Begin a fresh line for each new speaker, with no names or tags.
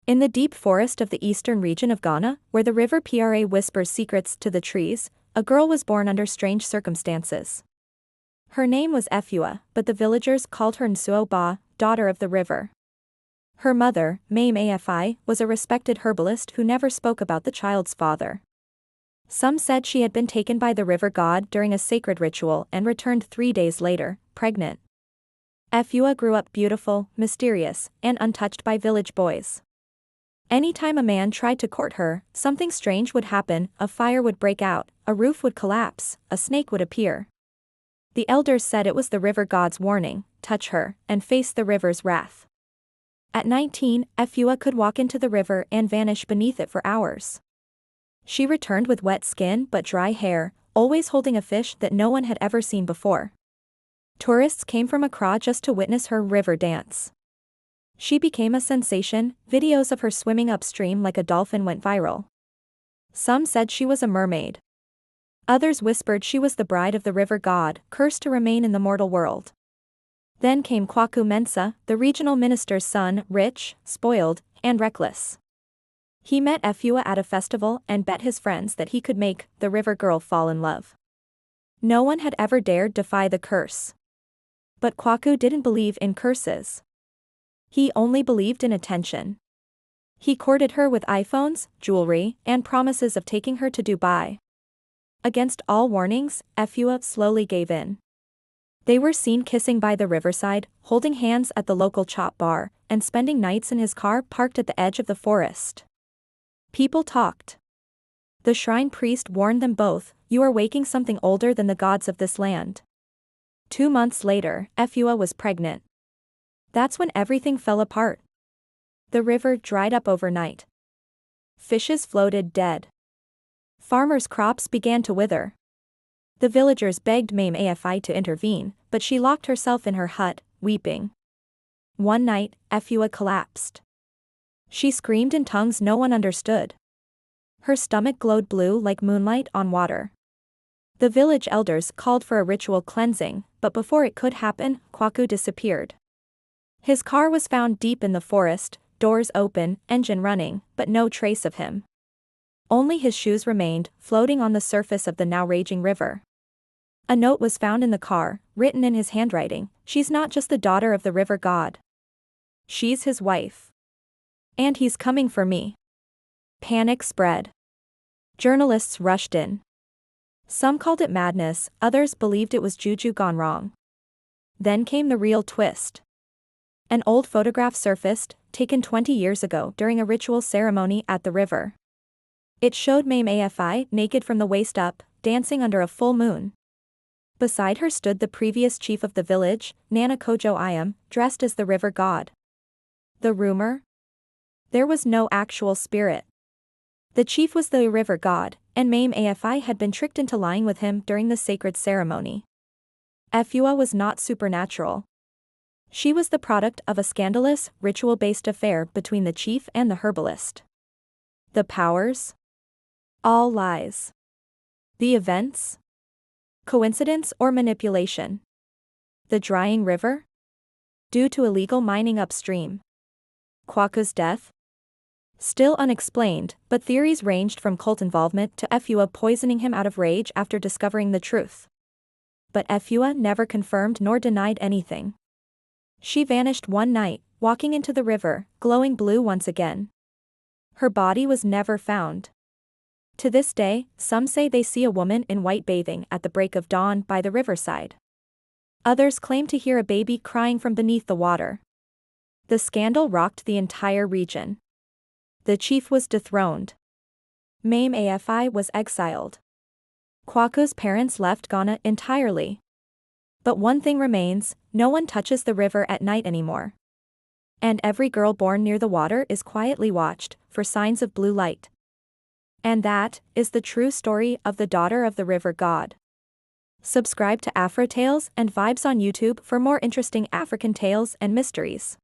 In the deep forest of the eastern region of Ghana, where the River Pra whispers secrets to the trees, a girl was born under strange circumstances. Her name was Efua, but the villagers called her Nsuo, daughter of the river. Her mother, Mame Afi, was a respected herbalist who never spoke about the child's father. Some said she had been taken by the river god during a sacred ritual and returned 3 days later, pregnant. Efua grew up beautiful, mysterious, and untouched by village boys. Anytime a man tried to court her, something strange would happen: a fire would break out, a roof would collapse, a snake would appear. The elders said it was the river god's warning: touch her, and face the river's wrath. At 19, Efua could walk into the river and vanish beneath it for hours. She returned with wet skin but dry hair, always holding a fish that no one had ever seen before. Tourists came from Accra just to witness her river dance. She became a sensation. Videos of her swimming upstream like a dolphin went viral. Some said she was a mermaid. Others whispered she was the bride of the river god, cursed to remain in the mortal world. Then came Kwaku Mensah, the regional minister's son, rich, spoiled, and reckless. He met Efua at a festival and bet his friends that he could make the river girl fall in love. No one had ever dared defy the curse. But Kwaku didn't believe in curses. He only believed in attention. He courted her with iPhones, jewelry, and promises of taking her to Dubai. Against all warnings, Efua slowly gave in. They were seen kissing by the riverside, holding hands at the local chop bar, and spending nights in his car parked at the edge of the forest. People talked. The shrine priest warned them both: "You are waking something older than the gods of this land." 2 months later, Efua was pregnant. That's when everything fell apart. The river dried up overnight. Fishes floated dead. Farmers' crops began to wither. The villagers begged Mame Afi to intervene, but she locked herself in her hut, weeping. One night, Efua collapsed. She screamed in tongues no one understood. Her stomach glowed blue like moonlight on water. The village elders called for a ritual cleansing, but before it could happen, Kwaku disappeared. His car was found deep in the forest, doors open, engine running, but no trace of him. Only his shoes remained, floating on the surface of the now raging river. A note was found in the car, written in his handwriting: "She's not just the daughter of the river god. She's his wife. And he's coming for me." Panic spread. Journalists rushed in. Some called it madness, others believed it was juju gone wrong. Then came the real twist. An old photograph surfaced, taken 20 years ago during a ritual ceremony at the river. It showed Mame Afi, naked from the waist up, dancing under a full moon. Beside her stood the previous chief of the village, Nana Kojo Iam, dressed as the river god. The rumor? There was no actual spirit. The chief was the river god, and Mame Afi had been tricked into lying with him during the sacred ceremony. Efua was not supernatural. She was the product of a scandalous, ritual-based affair between the chief and the herbalist. The powers? All lies. The events? Coincidence or manipulation? The drying river? Due to illegal mining upstream. Kwaku's death? Still unexplained, but theories ranged from cult involvement to Efua poisoning him out of rage after discovering the truth. But Efua never confirmed nor denied anything. She vanished one night, walking into the river, glowing blue once again. Her body was never found. To this day, some say they see a woman in white bathing at the break of dawn by the riverside. Others claim to hear a baby crying from beneath the water. The scandal rocked the entire region. The chief was dethroned. Mame Afi was exiled. Kwaku's parents left Ghana entirely. But one thing remains: no one touches the river at night anymore. And every girl born near the water is quietly watched for signs of blue light. And that is the true story of the daughter of the river god. Subscribe to Afro Tales and Vibes on YouTube for more interesting African tales and mysteries.